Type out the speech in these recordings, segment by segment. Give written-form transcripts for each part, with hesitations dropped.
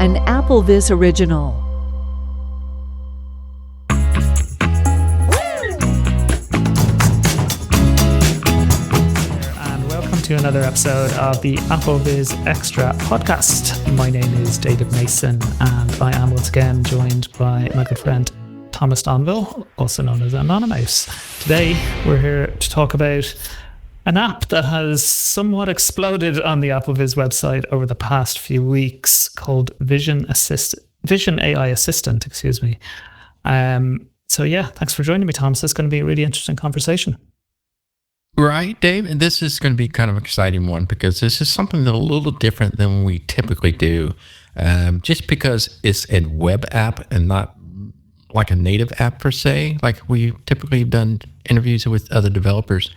an AppleVis original. And welcome to another episode of the AppleVis Extra podcast. My name is David Nason, and I am once again joined by my good friend Thomas Domville, also known as Anonymous. Today we're here to talk about an app that has somewhat exploded on the AppleVis website over the past few weeks called Vision AI Assistant, So yeah, thanks for joining me, Thomas. It's going to be a really interesting conversation. Right, Dave? And this is going to be kind of an exciting one because this is something a little different than we typically do. Just because it's a web app and not like a native app per se, like we typically have done interviews with other developers.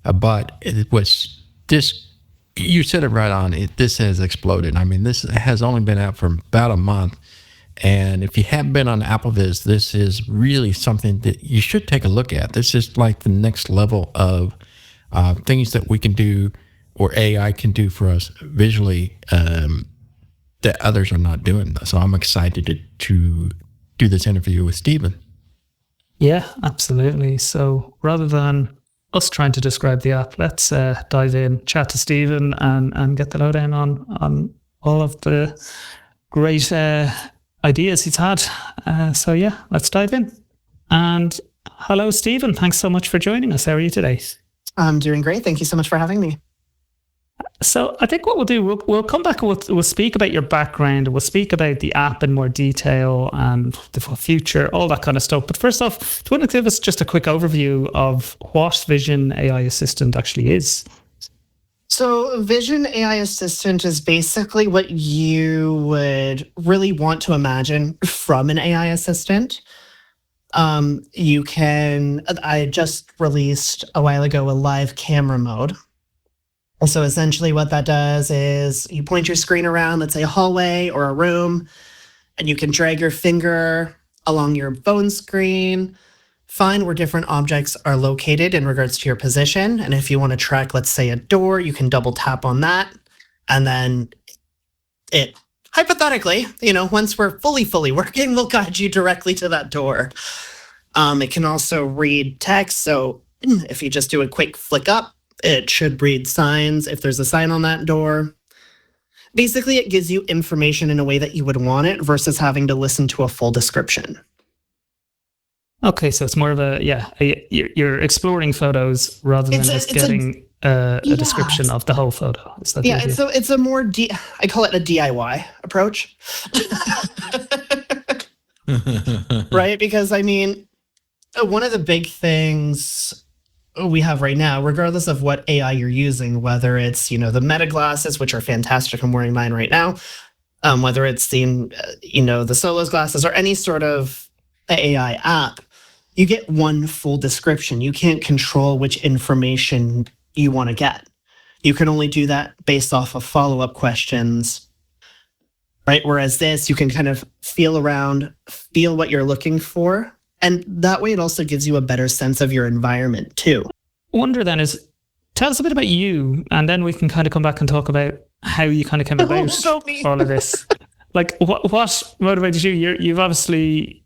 But it was this, you said it right on, this has exploded. I mean, this has only been out for about a month. And if you haven't been on AppleVis, this is really something that you should take a look at. This is like the next level of things that we can do or AI can do for us visually that others are not doing. So I'm excited to do this interview with Stephen. Yeah, absolutely. So rather than us trying to describe the app, let's dive in, chat to Stephen and get the lowdown on all of the great ideas he's had. So yeah, let's dive in. And hello, Stephen. Thanks so much for joining us. How are you today? I'm doing great. Thank you so much for having me. So I think what we'll do, we'll come back and we'll speak about your background. We'll speak about the app in more detail and the future, all that kind of stuff. But first off, do you want to give us just a quick overview of what Vision AI Assistant actually is? So Vision AI Assistant is basically what you would really want to imagine from an AI assistant. I just released a while ago a live camera mode. So essentially what that does is you point your screen around, let's say a hallway or a room, and you can drag your finger along your phone screen, find where different objects are located in regards to your position. And if you want to track, let's say, a door, you can double tap on that. And then it, hypothetically, once we're fully working, will guide you directly to that door. It can also read text. So if you just do a quick flick up, it should read signs if there's a sign on that door. Basically, it gives you information in a way that you would want it versus having to listen to a full description. Okay, so it's more of you're exploring photos rather than getting a description of the whole photo. Is that it's a more, I call it a DIY approach. Right? Because, I mean, one of the big things we have right now, regardless of what AI you're using, whether it's, the Meta glasses, which are fantastic, I'm wearing mine right now, whether it's the Solos glasses or any sort of AI app, you get one full description. You can't control which information you want to get. You can only do that based off of follow-up questions, right? Whereas this, you can kind of feel around, feel what you're looking for. And that way it also gives you a better sense of your environment too. Wonder then is, tell us a bit about you, and then we can kind of come back and talk about how you kind of came about all of this. Like what motivated you? You've obviously,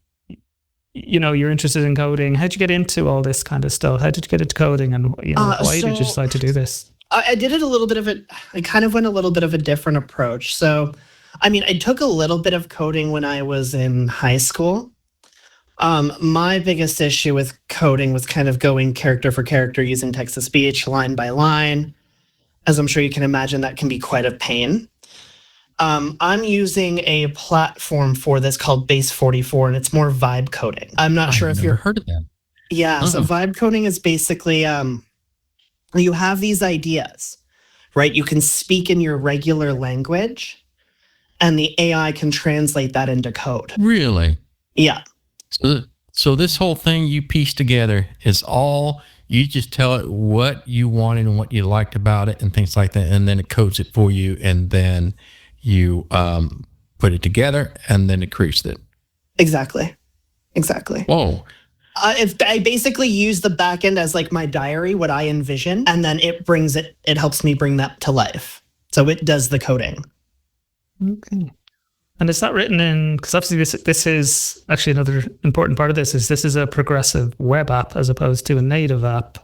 you're interested in coding. How'd you get into all this kind of stuff? How did you get into coding, and why did you decide to do this? I did it I kind of went a little bit of a different approach. So, I mean, I took a little bit of coding when I was in high school. My biggest issue with coding was kind of going character for character using text-to-speech, line by line. As I'm sure you can imagine, that can be quite a pain. I'm using a platform for this called Base 44, and it's more vibe coding. I'm not sure if you've heard of that. Yeah, So vibe coding is basically you have these ideas, right? You can speak in your regular language, and the AI can translate that into code. Really? Yeah. So this whole thing you piece together is all, you just tell it what you wanted and what you liked about it and things like that, and then it codes it for you, and then you put it together, and then it creates it. Exactly. Whoa. If I basically use the back end as like my diary, what I envision, and then it helps me bring that to life. So it does the coding. Okay. And is that written in, because obviously this is actually another important part of this is a progressive web app as opposed to a native app.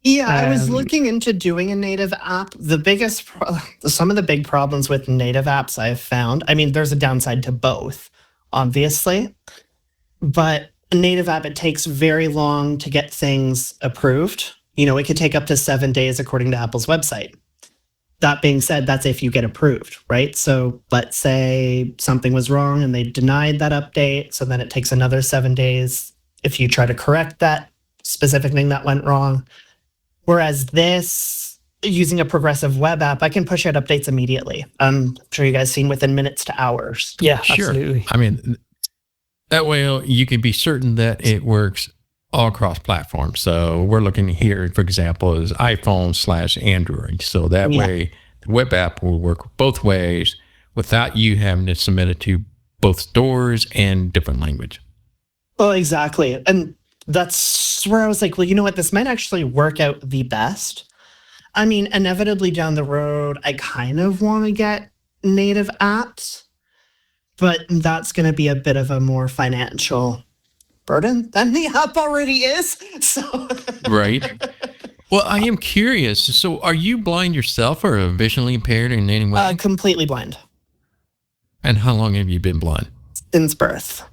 Yeah, I was looking into doing a native app. Some of the big problems with native apps I've found, I mean, there's a downside to both, obviously, but a native app, it takes very long to get things approved. It could take up to 7 days according to Apple's website. That being said, that's if you get approved, right? So let's say something was wrong and they denied that update. So then it takes another 7 days if you try to correct that specific thing that went wrong. Whereas this, using a progressive web app, I can push out updates immediately. I'm sure you guys seen within minutes to hours. Yeah, Sure. absolutely. I mean, that way you can be certain that it works all across platforms. So we're looking here, for example, is iPhone/Android. So that way the web app will work both ways without you having to submit it to both stores and different language. Well, exactly. And that's where I was like, well, you know what? This might actually work out the best. I mean, inevitably down the road, I kind of want to get native apps, but that's going to be a bit of a more financial burden than the app already is. So Right. Well, I am curious. So are you blind yourself or visually impaired in any way? completely blind And how long have you been blind? since birth.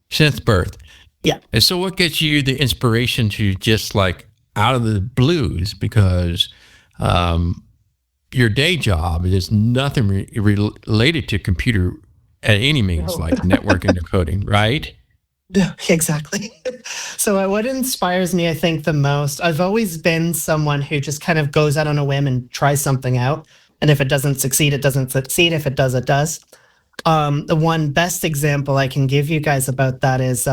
Since birth. Yeah. And so what gets you the inspiration to just like out of the blues, because your day job is nothing related to computer at any means, like networking or coding, right? Yeah, exactly. So what inspires me, I think, the most, I've always been someone who just kind of goes out on a whim and tries something out. And if it doesn't succeed, it doesn't succeed. If it does, it does. The one best example I can give you guys about that is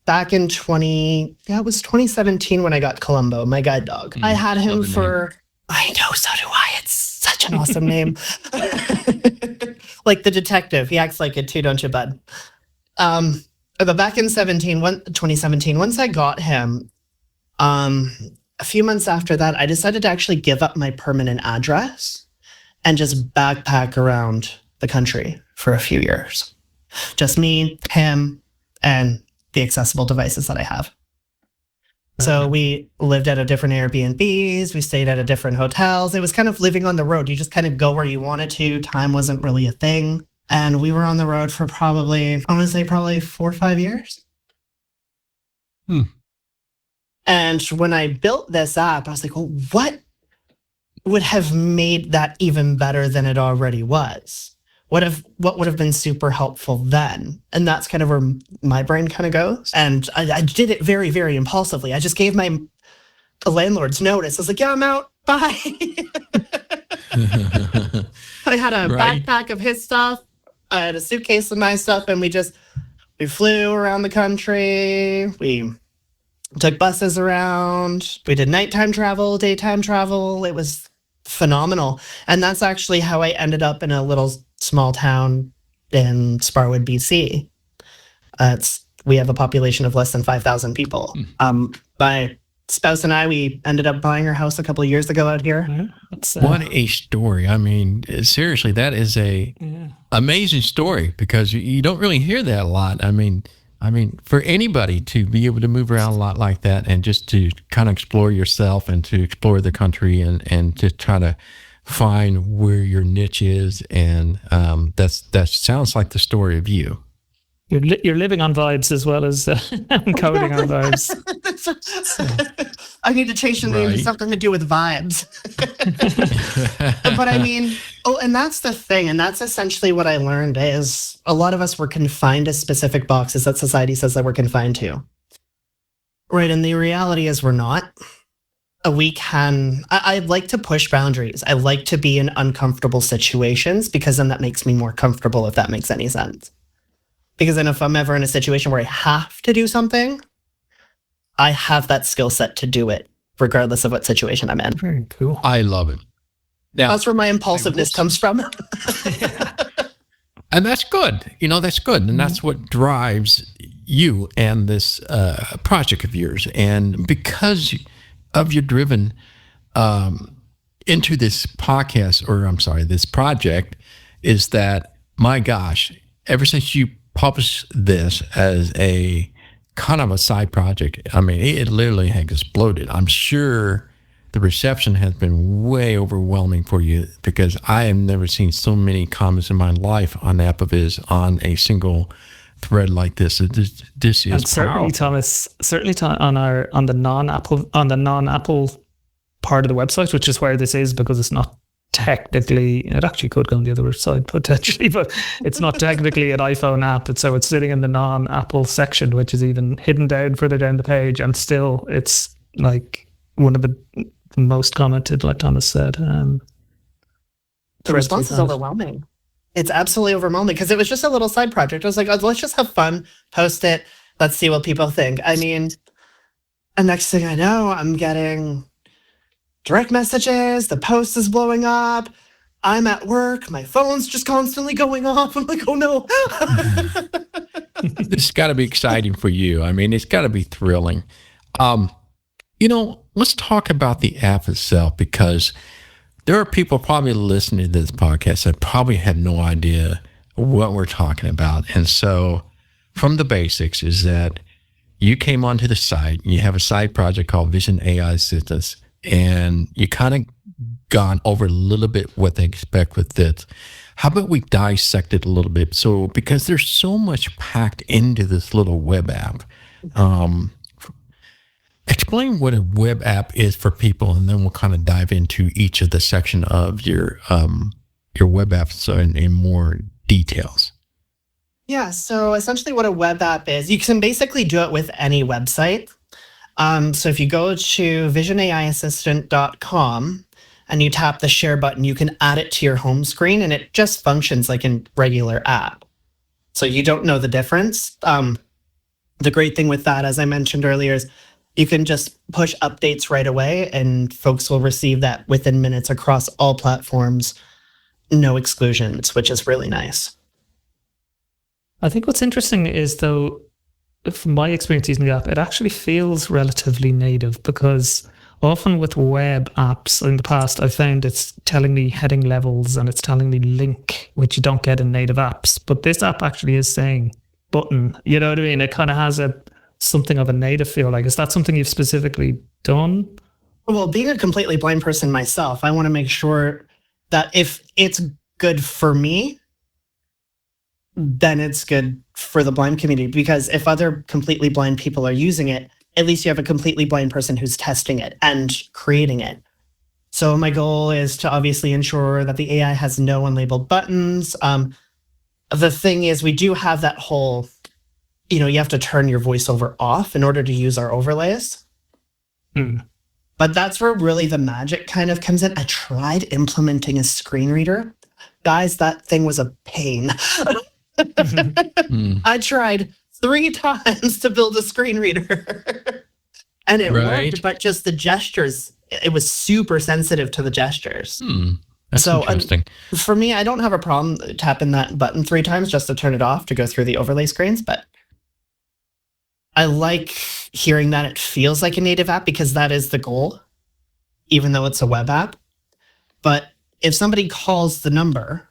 back in 2017 when I got Columbo, my guide dog. I had him for, I know, so do I. It's such an awesome name. Like the detective. He acts like it too, don't you, bud? But back in 2017, once I got him, a few months after that, I decided to actually give up my permanent address and just backpack around the country for a few years. Just me, him, and the accessible devices that I have. So we lived at a different Airbnbs, we stayed at a different hotels. It was kind of living on the road. You just kind of go where you wanted to. Time wasn't really a thing. And we were on the road for probably 4 or 5 years. And when I built this app, I was like, well, what would have made that even better than it already was? What would have been super helpful then? And that's kind of where my brain kind of goes. And I did it very, very impulsively. I just gave my landlords notice. I was like, yeah, I'm out. Bye. I had a backpack of his stuff. I had a suitcase of my stuff, and we flew around the country. We took buses around. We did nighttime travel, daytime travel. It was phenomenal. And that's actually how I ended up in a little small town in Sparwood, BC. We have a population of less than 5,000 people. My spouse and I, we ended up buying our house a couple of years ago out here. What a story. I mean, seriously, that is a amazing story, because you don't really hear that a lot. I mean, for anybody to be able to move around a lot like that and just to kind of explore yourself and to explore the country and to try to find where your niche is. And that sounds like the story of you. You're living on vibes as well as coding on vibes. I need to change the name to something to do with vibes. But I mean, and that's the thing. And that's essentially what I learned is a lot of us were confined to specific boxes that society says that we're confined to. Right. And the reality is we're not. I like to push boundaries. I like to be in uncomfortable situations, because then that makes me more comfortable, if that makes any sense. Because then if I'm ever in a situation where I have to do something, I have that skill set to do it, regardless of what situation I'm in. Very cool. I love it. Now, that's where my impulsiveness comes from. And that's good. That's good. And that's what drives you and this project of yours. And because of your driven into this podcast, or I'm sorry, this project, is that, my gosh, ever since you published this as a kind of a side project, I mean, it literally has exploded. I'm sure the reception has been way overwhelming for you, because I have never seen so many comments in my life on AppleVis on a single thread like this. This is And certainly, powerful. Thomas, on the non-Apple part of the website, which is where this is, because it's not technically, it actually could go on the other side potentially, but it's not technically an iPhone app. So it's sitting in the non-Apple section, which is even hidden down further down the page, and still it's like one of the most commented, like Thomas said. The response is overwhelming. It's absolutely overwhelming, because it was just a little side project. I was like, oh, let's just have fun, post it, let's see what people think. I mean, and next thing I know, I'm getting direct messages, the post is blowing up, I'm at work, my phone's just constantly going off. I'm like, oh no. This has got to be exciting for you. I mean, it's got to be thrilling. Let's talk about the app itself, because there are people probably listening to this podcast that probably have no idea what we're talking about. And so from the basics is that you came onto the site, you have a side project called Vision AI Assistance, and you kind of gone over a little bit what they expect with this. How about we dissect it a little bit? So, because there's so much packed into this little web app, explain what a web app is for people, and then we'll kind of dive into each of the section of your web apps in more details. Yeah, so essentially what a web app is, you can basically do it with any website. So if you go to visionaiassistant.com and you tap the share button, you can add it to your home screen, and it just functions like a regular app. So you don't know the difference. The great thing with that, as I mentioned earlier, is you can just push updates right away, and folks will receive that within minutes across all platforms, no exclusions, which is really nice. I think what's interesting is, though, from my experience using the app, it actually feels relatively native, because often with web apps in the past, I've found it's telling me heading levels and it's telling me link, which you don't get in native apps. But this app actually is saying button. You know what I mean? It kind of has something of a native feel. Like, is that something you've specifically done? Well, being a completely blind person myself, I want to make sure that if it's good for me, then it's good for the blind community, because if other completely blind people are using it, at least you have a completely blind person who's testing it and creating it. So my goal is to obviously ensure that the AI has no unlabeled buttons. The thing is, we do have that whole, you have to turn your voiceover off in order to use our overlays. But that's where really the magic kind of comes in. I tried implementing a screen reader. Guys, that thing was a pain. I tried 3 times to build a screen reader and it worked, but just the gestures, it was super sensitive to the gestures. That's so interesting. For me, I don't have a problem tapping that button 3 times just to turn it off to go through the overlay screens, but I like hearing that it feels like a native app, because that is the goal, even though it's a web app. But if somebody calls the number,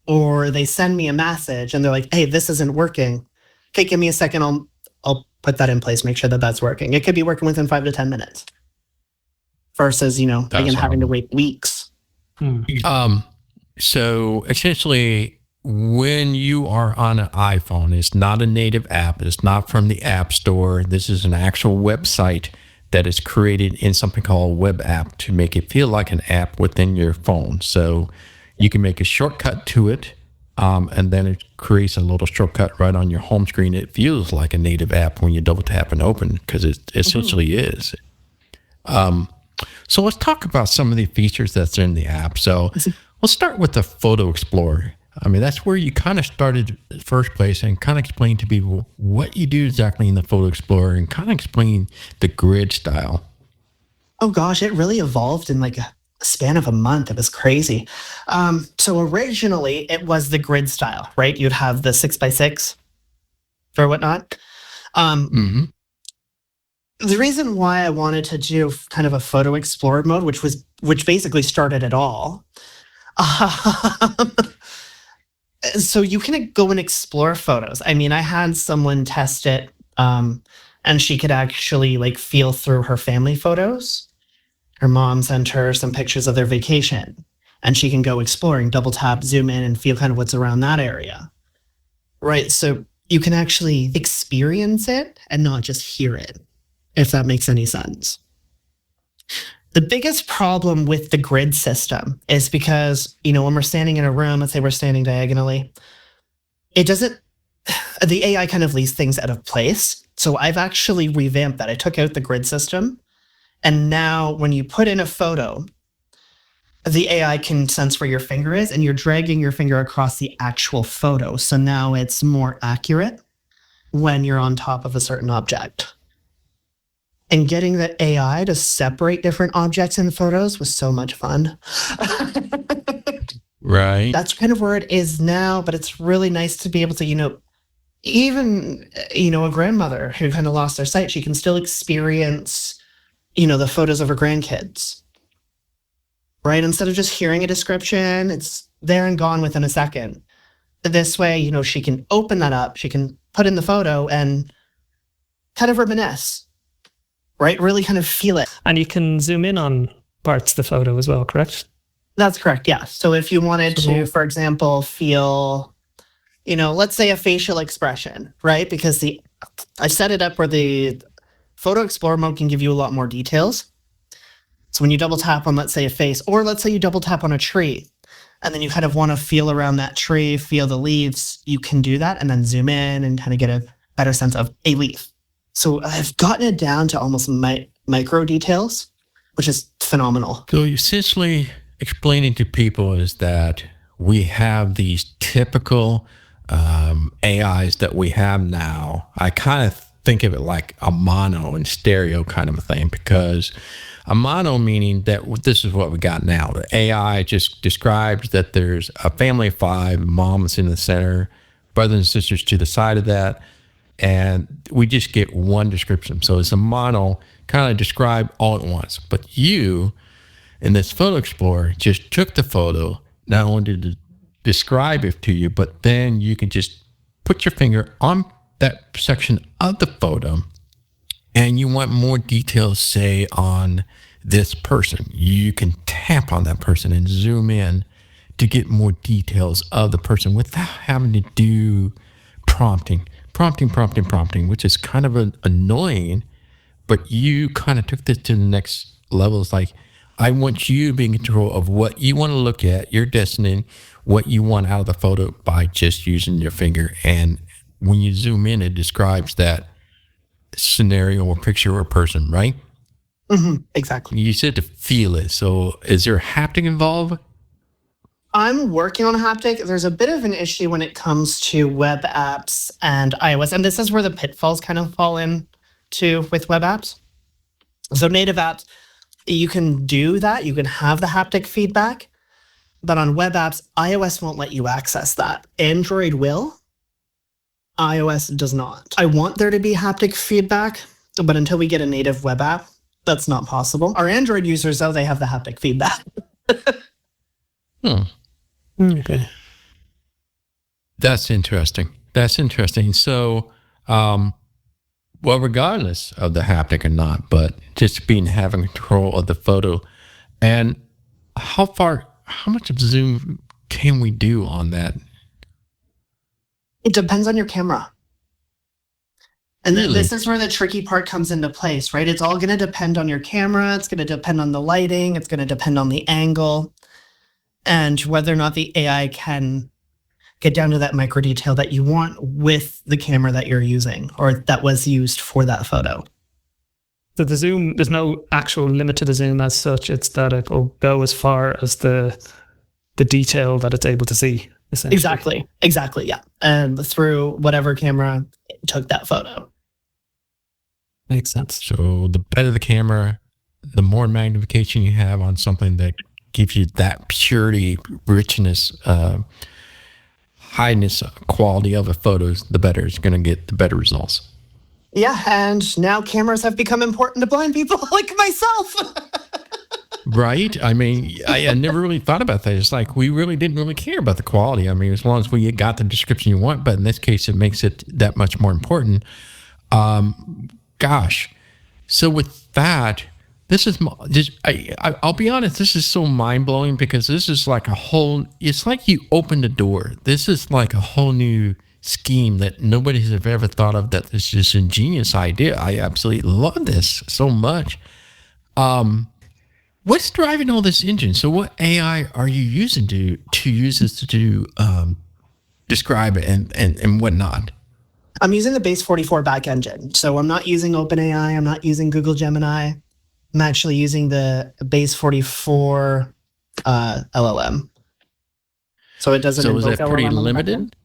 or they send me a message and they're like, hey, this isn't working. Okay, give me a second. I'll put that in place, make sure that that's working. It could be working within 5 to 10 minutes versus, again, having to wait weeks. So essentially, when you are on an iPhone, it's not a native app. It's not from the App Store. This is an actual website that is created in something called a web app to make it feel like an app within your phone. So you can make a shortcut to it, and then it creates a little shortcut right on your home screen. It feels like a native app when you double tap and open, because it essentially is. So let's talk about some of the features that's in the app. So let's start with the Photo Explorer. I mean, that's where you kind of started in the first place, and kind of explain to people what you do exactly in the Photo Explorer, and kind of explain the grid style. Oh gosh, it really evolved in like a span of a month. It was crazy. So originally it was the grid style, right? You'd have the 6x6 or whatnot. The reason why I wanted to do kind of a Photo Explorer mode, which basically started it all, So you can go and explore photos. I mean, I had someone test it, and she could actually like feel through her family photos. Her mom sent her some pictures of their vacation, and she can go exploring, double tap, zoom in, and feel kind of what's around that area. Right. So you can actually experience it and not just hear it, if that makes any sense. The biggest problem with the grid system is because, when we're standing in a room, let's say we're standing diagonally, the AI kind of leaves things out of place. So I've actually revamped that. I took out the grid system. And now when you put in a photo, the AI can sense where your finger is, and you're dragging your finger across the actual photo. So now it's more accurate when you're on top of a certain object. And getting the AI to separate different objects in photos was so much fun. Right. That's kind of where it is now, but it's really nice to be able to, even, a grandmother who kind of lost their sight, she can still experience, the photos of her grandkids. Right? Instead of just hearing a description, it's there and gone within a second. This way, she can open that up, she can put in the photo and kind of reminisce. Right? Really kind of feel it. And you can zoom in on parts of the photo as well, correct? That's correct, yeah. So if you wanted to, for example, feel, let's say a facial expression, right? Because I set it up where the Photo Explorer mode can give you a lot more details. So when you double tap on, let's say, a face, or let's say you double tap on a tree, and then you kind of want to feel around that tree, feel the leaves, you can do that and then zoom in and kind of get a better sense of a leaf. So I've gotten it down to almost micro details, which is phenomenal. So essentially explaining to people is that we have these typical AIs that we have now. I kind of think of it like a mono and stereo kind of a thing, because a mono meaning that this is what we got now. The AI just describes that there's a family of 5, mom's in the center, brothers and sisters to the side of that, and we just get one description. So it's a mono, kind of describe all at once. But you, in this Photo Explorer, just took the photo, not only to describe it to you, but then you can just put your finger on that section of the photo, and you want more details, say, on this person. You can tap on that person and zoom in to get more details of the person without having to do prompting, which is kind of annoying, but you kind of took this to the next level. It's like, I want you to be in control of what you want to look at, your destiny, what you want out of the photo by just using your finger. And when you zoom in, it describes that scenario or picture or person, right? Mm-hmm, exactly. You said to feel it. So is there haptic involved? I'm working on haptic. There's a bit of an issue when it comes to web apps and iOS. And this is where the pitfalls kind of fall in to with web apps. So native apps, you can do that. You can have the haptic feedback. But on web apps, iOS won't let you access that. Android will. iOS does not. I want there to be haptic feedback, but until we get a native web app, that's not possible. Our Android users, though, they have the haptic feedback. Okay. That's interesting. So, well, regardless of the haptic or not, but just having control of the photo, and how much of zoom can we do on that? It depends on your camera. And Really? this is where the tricky part comes into place, right? It's all going to depend on your camera. It's going to depend on the lighting. It's going to depend on the angle and whether or not the AI can get down to that micro detail that you want with the camera that you're using or that was used for that photo. So the zoom, there's no actual limit to the zoom as such. It's that it will go as far as the detail that it's able to see. Exactly, yeah. And through whatever camera took that photo. Makes sense. So the better the camera, the more magnification you have on something that gives you that purity, richness, highness, quality of the photos, the better it's going to get, the better results. Yeah, and now cameras have become important to blind people like myself. Right? I mean, I never really thought about that. It's like we really didn't really care about the quality. I mean, as long as we got the description you want, but in this case, it makes it that much more important. Gosh. So with that, this is just, I'll be honest, this is so mind blowing because this is like it's like you opened the door. This is like a whole new scheme that nobody has ever thought of. That this is an ingenious idea. I absolutely love this so much. What's driving all this engine? So what AI are you using to use this to do, describe it and whatnot? I'm using the base 44 back engine. So I'm not using OpenAI. I'm not using Google Gemini. I'm actually using the base 44 LLM. So it doesn't. So is invoke that pretty LLM on the back limited? end.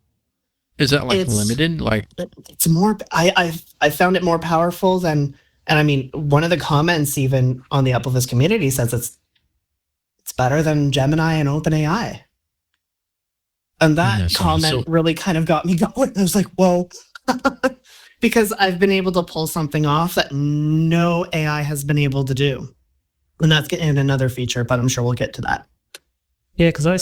Is that like limited? Like It's more. I found it more powerful than. And I mean, one of the comments even on the AppleVis community says it's better than Gemini and OpenAI. And that comment really kind of got me going. I was like, whoa. Because I've been able to pull something off that no AI has been able to do. And that's in another feature, but I'm sure we'll get to that. Yeah, because I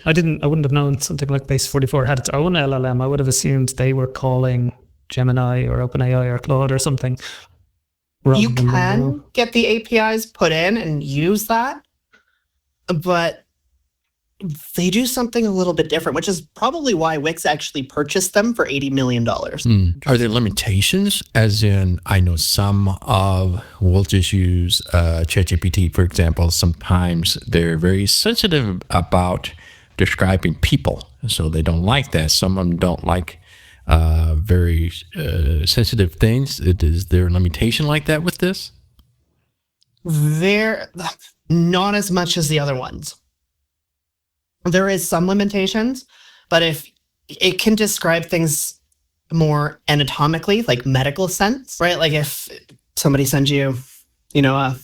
wouldn't have known something like Base 44 had its own LLM. I would have assumed they were calling Gemini or OpenAI or Claude or something. You can get the APIs put in and use that, but they do something a little bit different, which is probably why Wix actually purchased them for $80 million. Are there limitations? As in, I know we'll just use ChatGPT, for example. Sometimes they're very sensitive about describing people, so they don't like that. Some of them don't like very sensitive things. Is there a limitation like that with this? They're not as much as the other ones. There is some limitations, but if it can describe things more anatomically, like medical sense, right? Like if somebody sends you, a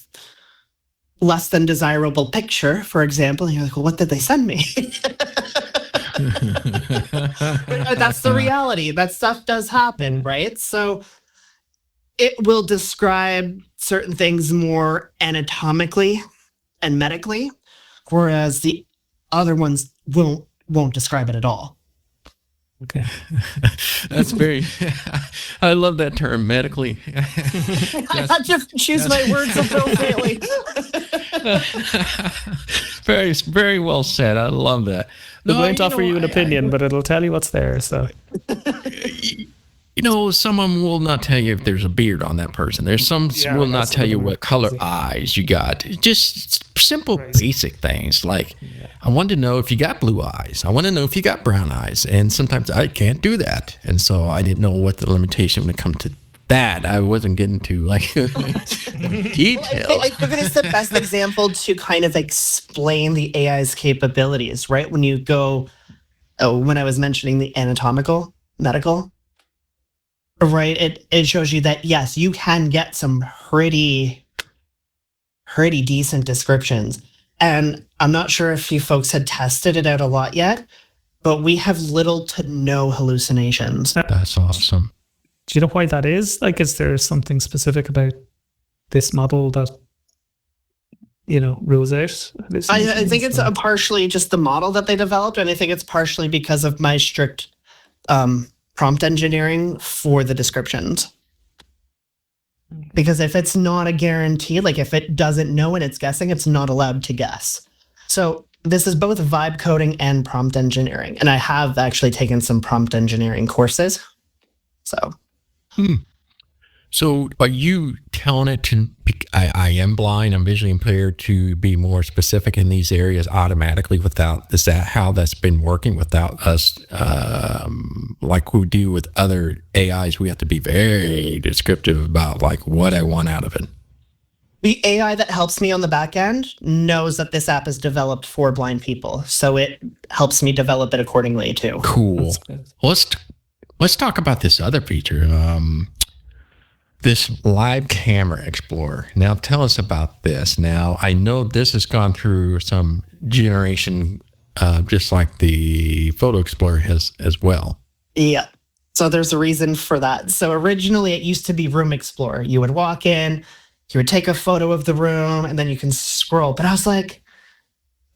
less than desirable picture, for example, and you're like, well, what did they send me? That's the reality. That stuff does happen, right? So it will describe certain things more anatomically and medically, whereas the other ones won't describe it at all. Okay. That's very, I love that term, medically. I just choose my words appropriately. Very, very well said. I love that. It won't offer you an opinion, but it'll tell you what's there. So, some of them will not tell you if there's a beard on that person. There's some will not tell you what color eyes you got. Just simple, basic things like I want to know if you got blue eyes. I want to know if you got brown eyes. And sometimes I can't do that. And so I didn't know what the limitation when it comes to that. I wasn't getting to details. I think it's the best example to kind of explain the AI's capabilities, right? When you go, when I was mentioning the anatomical, medical, right? It shows you that, yes, you can get some pretty decent descriptions. And I'm not sure if you folks had tested it out a lot yet, but we have little to no hallucinations. That's awesome. Do you know why that is? Like, is there something specific about this model that, rules out? I think it's partially just the model that they developed, and I think it's partially because of my strict prompt engineering for the descriptions. Because if it's not a guarantee, like if it doesn't know and it's guessing, it's not allowed to guess. So this is both vibe coding and prompt engineering. And I have actually taken some prompt engineering courses. So are you telling it to, I am blind, I'm visually impaired, to be more specific in these areas automatically is that how that's been working without us, like we do with other AIs, we have to be very descriptive about like what I want out of it? The AI that helps me on the back end knows that this app is developed for blind people. So it helps me develop it accordingly too. Cool. Let's talk about this other feature. This live camera explorer. Now tell us about this. Now I know this has gone through some generation, just like the photo explorer has as well. Yeah. So there's a reason for that. So originally it used to be Room Explorer. You would walk in, you would take a photo of the room and then you can scroll. But I was like,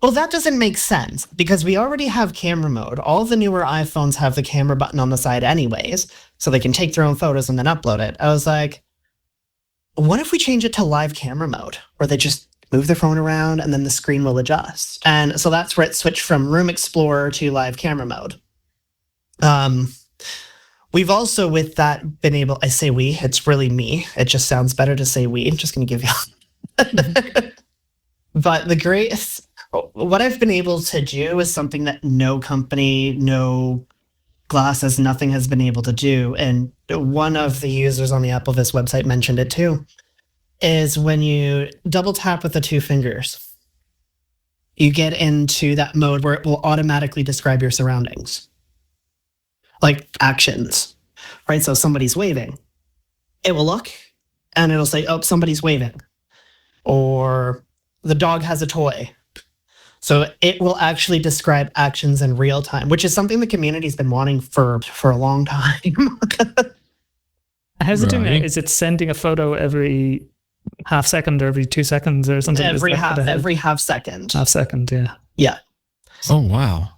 well, that doesn't make sense because we already have camera mode. All the newer iPhones have the camera button on the side anyways, so they can take their own photos and then upload it. I was like, what if we change it to live camera mode, where they just move their phone around and then the screen will adjust? And so that's where it switched from Room Explorer to live camera mode. We've also, with that, been able, I say we, it's really me. It just sounds better to say we. I'm just going to give you. But what I've been able to do is something that no company, no glasses, nothing has been able to do. And one of the users on the AppleVis website mentioned it too, is when you double tap with the two fingers, you get into that mode where it will automatically describe your surroundings. Like actions, right? So somebody's waving. It will look and it'll say, oh, somebody's waving. Or the dog has a toy. So it will actually describe actions in real time, which is something the community's been wanting for a long time. How's it doing that? Is it sending a photo every half second or every 2 seconds or something? Every half second. Half second, yeah. Yeah. Oh, wow.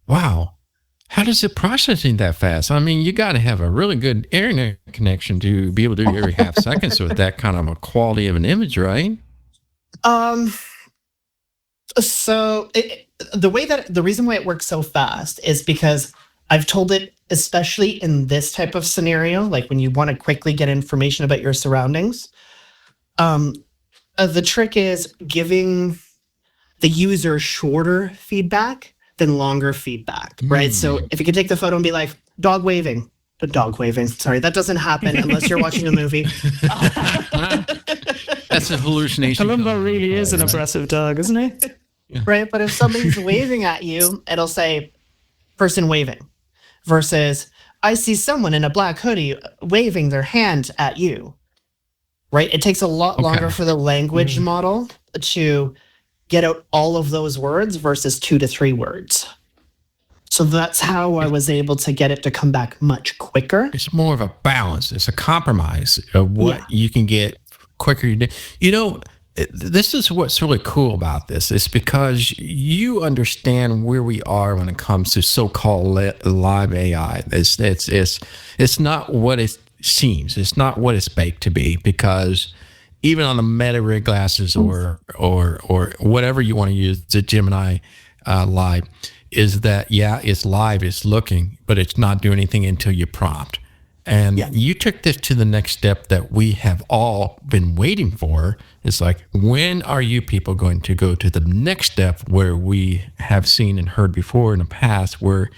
Wow. How does it processing that fast? I mean, you got to have a really good internet connection to be able to do every half seconds with that kind of a quality of an image, right? So the reason why it works so fast is because I've told it, especially in this type of scenario, like when you want to quickly get information about your surroundings, the trick is giving the user shorter feedback than longer feedback, right? So if you could take the photo and be like, dog waving. Sorry, that doesn't happen unless you're watching a movie. That's a hallucination. Columbo really is an aggressive dog, isn't he? Yeah. Right, but if somebody's waving at you, it'll say person waving versus I see someone in a black hoodie waving their hand at you. Right? It takes a lot longer for the language model to get out all of those words versus 2 to 3 words. So that's how I was able to get it to come back much quicker. It's more of a balance. It's a compromise of what you can get quicker. You know, this is what's really cool about this. It's because you understand where we are when it comes to so-called live AI. It's not what it seems. It's not what it's baked to be, because even on the Meta Rig glasses or whatever you want to use, the Gemini Live, is that, it's live, it's looking, but it's not doing anything until you prompt. And you took this to the next step that we have all been waiting for. It's like, when are you people going to go to the next step where we have seen and heard before in the past where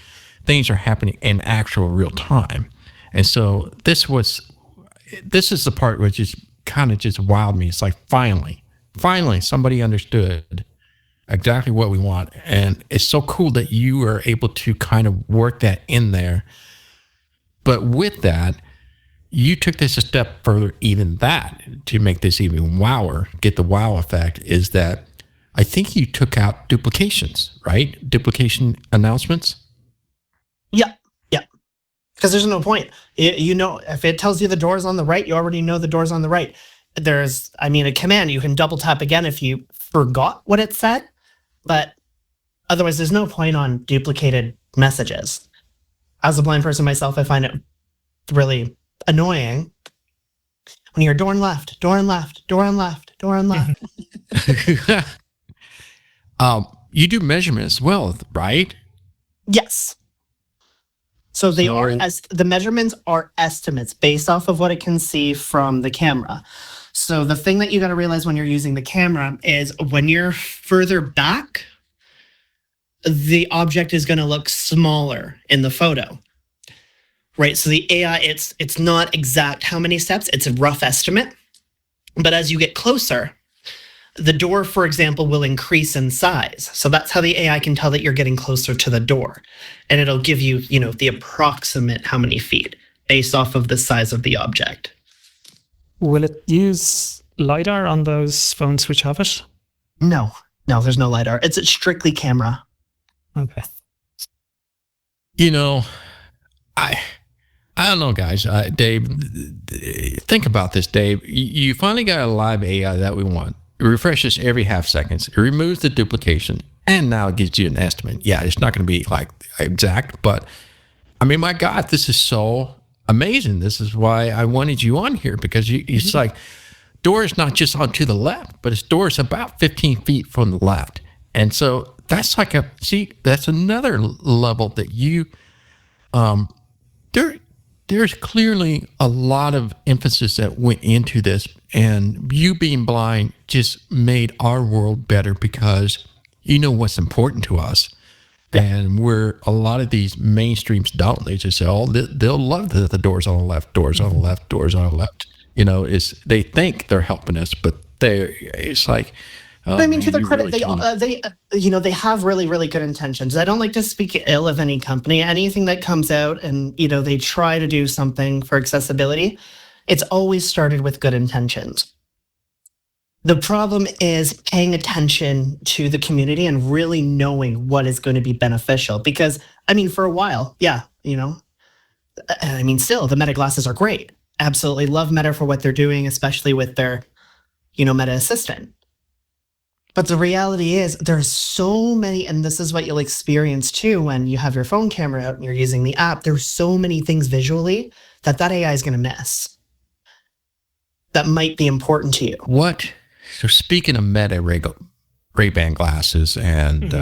things are happening in actual real time? And so this is the part which is kind of just wowed me. It's like, finally somebody understood exactly what we want. And it's so cool that you are able to kind of work that in there. But with that, you took this a step further, even that, to make this even wower, get the wow effect, is that I think you took out duplications, right? Duplication announcements? Yeah. Because there's no point. You know, if it tells you the door's on the right, you already know the door's on the right. There's, a command. You can double tap again if you forgot what it said. But otherwise, there's no point on duplicated messages. As a blind person myself, I find it really annoying when you're door and left, door and left, door and left, door and left. You do measurements as well, right? Yes. So the measurements are estimates based off of what it can see from the camera. So the thing that you got to realize when you're using the camera is when you're further back, the object is going to look smaller in the photo, right? So the AI, it's not exact how many steps, it's a rough estimate. But as you get closer, the door, for example, will increase in size. So that's how the AI can tell that you're getting closer to the door. And it'll give you, the approximate how many feet based off of the size of the object. Will it use LiDAR on those phones which have it? No, there's no LiDAR. It's a strictly camera. Okay. I I don't know, guys. Dave, think about this, Dave. You finally got a live AI that we want. It refreshes every half seconds. It removes the duplication, and now it gives you an estimate. Yeah, it's not going to be like exact, but I mean, my God, this is so amazing. This is why I wanted you on here, because it's like door is not just onto the left, but its door is about 15 feet from the left. And so that's like that's another level that you, there's clearly a lot of emphasis that went into this, and you being blind just made our world better because you know what's important to us. And where a lot of these mainstreams don't, they just say, oh, they'll love that the doors on the left, doors on the left, doors on the left. You know, they think they're helping us, but it's like, I mean, to their credit, they have really, really good intentions. I don't like to speak ill of any company. Anything that comes out and, they try to do something for accessibility, it's always started with good intentions. The problem is paying attention to the community and really knowing what is going to be beneficial. Because, I mean, for a while, still, the Meta glasses are great. Absolutely love Meta for what they're doing, especially with their, Meta Assistant. But the reality is there's so many, and this is what you'll experience too when you have your phone camera out and you're using the app, there's so many things visually that AI is going to miss that might be important to you. What? So speaking of Meta Ray-Ban glasses and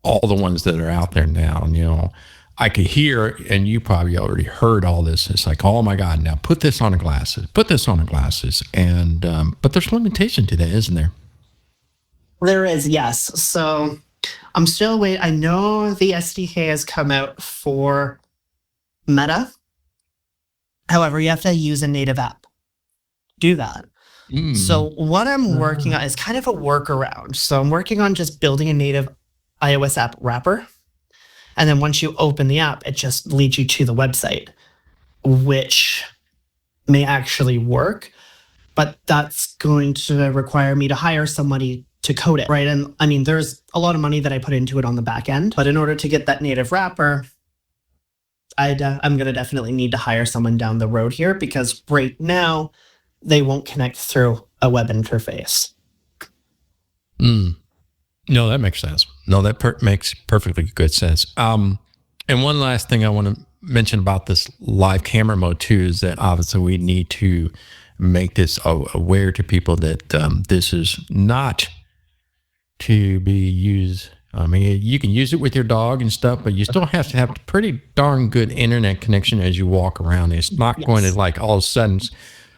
all the ones that are out there now, I could hear, and you probably already heard all this. It's like, oh my God, now put this on the glasses. And, but there's limitation to that, isn't there? There is, yes. So I'm still waiting. I know the SDK has come out for Meta. However, you have to use a native app. Do that. So what I'm working on is kind of a workaround. So I'm working on just building a native iOS app wrapper. And then once you open the app, it just leads you to the website, which may actually work. But that's going to require me to hire somebody to code it, right? And I mean, there's a lot of money that I put into it on the back end. But in order to get that native wrapper, I'm going to definitely need to hire someone down the road here, because right now, they won't connect through a web interface. No, that makes sense. No, that makes perfectly good sense. And one last thing I want to mention about this live camera mode too is that obviously we need to make this aware to people that this is not to be used. I mean, you can use it with your dog and stuff, but you still have to have a pretty darn good internet connection as you walk around. It's not going to like all of a sudden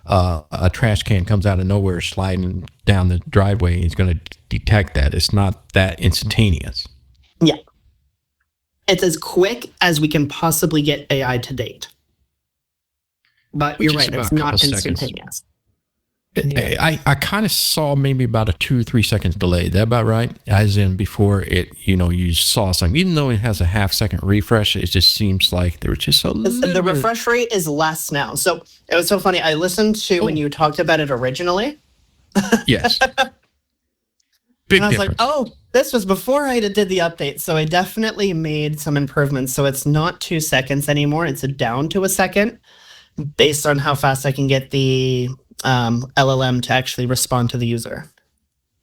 a trash can comes out of nowhere sliding down the driveway. It's going to detect that. It's not that instantaneous. Yeah. It's as quick as we can possibly get AI to date. But you're right, it's not instantaneous. I kind of saw maybe about a 2-3 seconds delay. Is that about right? As in before it, you saw something. Even though it has a half-second refresh, it just seems like there was just the refresh rate is less now. So it was so funny. I listened to when you talked about it originally. Yes. Big and I was difference. like, this was before I did the update. So I definitely made some improvements. So it's not 2 seconds anymore. It's down to a second based on how fast I can get the LLM to actually respond to the user.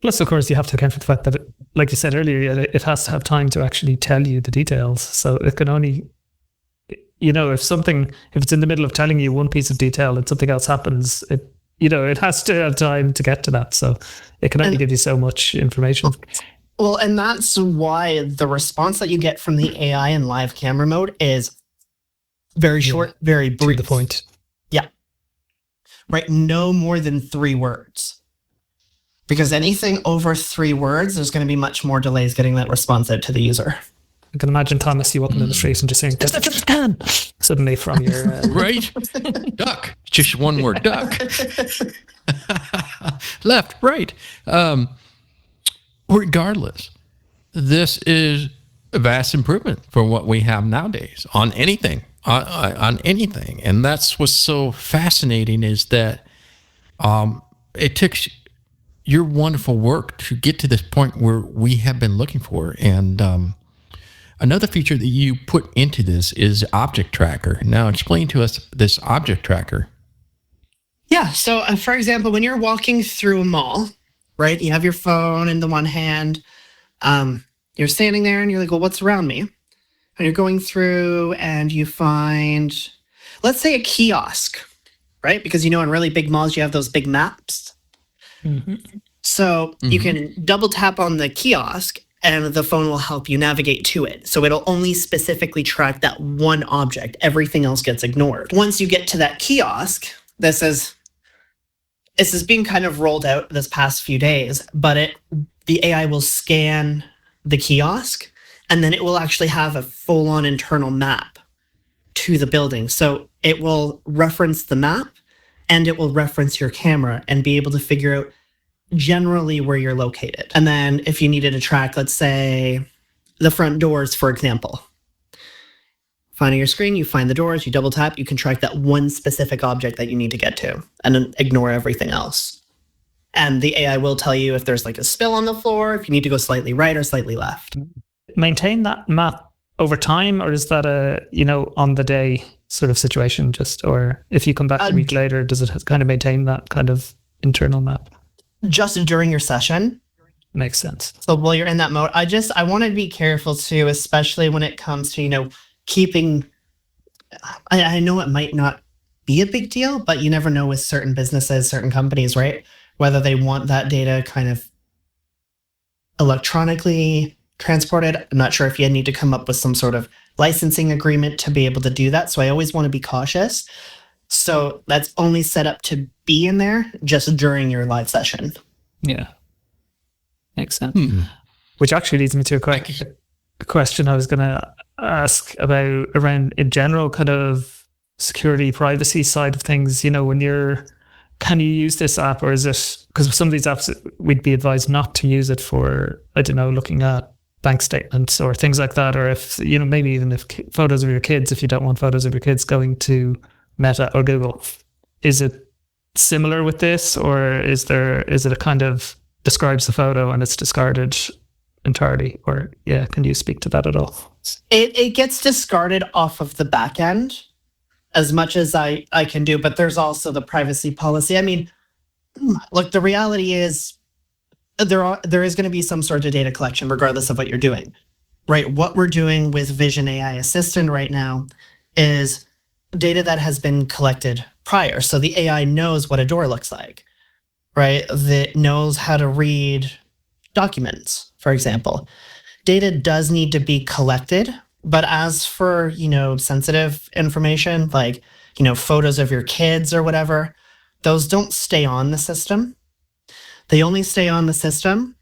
Plus, of course, you have to account for the fact that, like you said earlier, it has to have time to actually tell you the details. So it can only, if it's in the middle of telling you one piece of detail and something else happens, it has to have time to get to that. So it can only give you so much information. Well, and that's why the response that you get from the AI in live camera mode is very short, very brief. To the point. Yeah. Right? No more than 3 words. Because anything over 3 words, there's going to be much more delays getting that response out to the user. I can imagine, Thomas, you walking in the street and just saying, suddenly from your... Right? Duck. Just one word, duck. Left, right. Regardless, this is a vast improvement from what we have nowadays on anything. On anything. And that's what's so fascinating is that it took your wonderful work to get to this point where we have been looking for. And Another feature that you put into this is object tracker. Now, explain to us this object tracker. Yeah. So, for example, when you're walking through a mall, right, you have your phone in the one hand. You're standing there and you're like, well, what's around me? And you're going through and you find, let's say, a kiosk, right? Because, in really big malls, you have those big maps. Mm-hmm. So you can double tap on the kiosk and the phone will help you navigate to it. So it'll only specifically track that one object. Everything else gets ignored. Once you get to that kiosk, this is being kind of rolled out this past few days, but the AI will scan the kiosk and then it will actually have a full-on internal map to the building. So it will reference the map and it will reference your camera and be able to figure out generally where you're located. And then if you needed to track, let's say, the front doors, for example. Finding your screen, you find the doors, you double tap, you can track that one specific object that you need to get to and then ignore everything else. And the AI will tell you if there's like a spill on the floor, if you need to go slightly right or slightly left. Maintain that map over time, or is that a, on the day sort of situation or if you come back a week later, does it kind of maintain that kind of internal map? Just during your session. Makes sense. So while you're in that mode, I want to be careful too, especially when it comes to, keeping, I know it might not be a big deal, but you never know with certain businesses, certain companies, right? Whether they want that data kind of electronically transported. I'm not sure if you need to come up with some sort of licensing agreement to be able to do that. So I always want to be cautious. So that's only set up to be in there just during your live session. Yeah. Makes sense. Which actually leads me to a question I was going to ask around in general kind of security, privacy side of things. Can you use this app, or is it, because some of these apps we'd be advised not to use it for, I don't know, looking at bank statements or things like that, or if, maybe even if photos of your kids, if you don't want photos of your kids going to Meta or Google. Is it similar with this, or is it a kind of describes the photo and it's discarded entirely? Or can you speak to that at all? It gets discarded off of the back end as much as I can do, but there's also the privacy policy. I mean, look, the reality is there is going to be some sort of data collection regardless of what you're doing, right? What we're doing with Vision AI Assistant right now is data that has been collected prior. So the AI knows what a door looks like, right? That knows how to read documents, for example. Data does need to be collected, but as for, sensitive information, like, photos of your kids or whatever, those don't stay on the system. They only stay on the system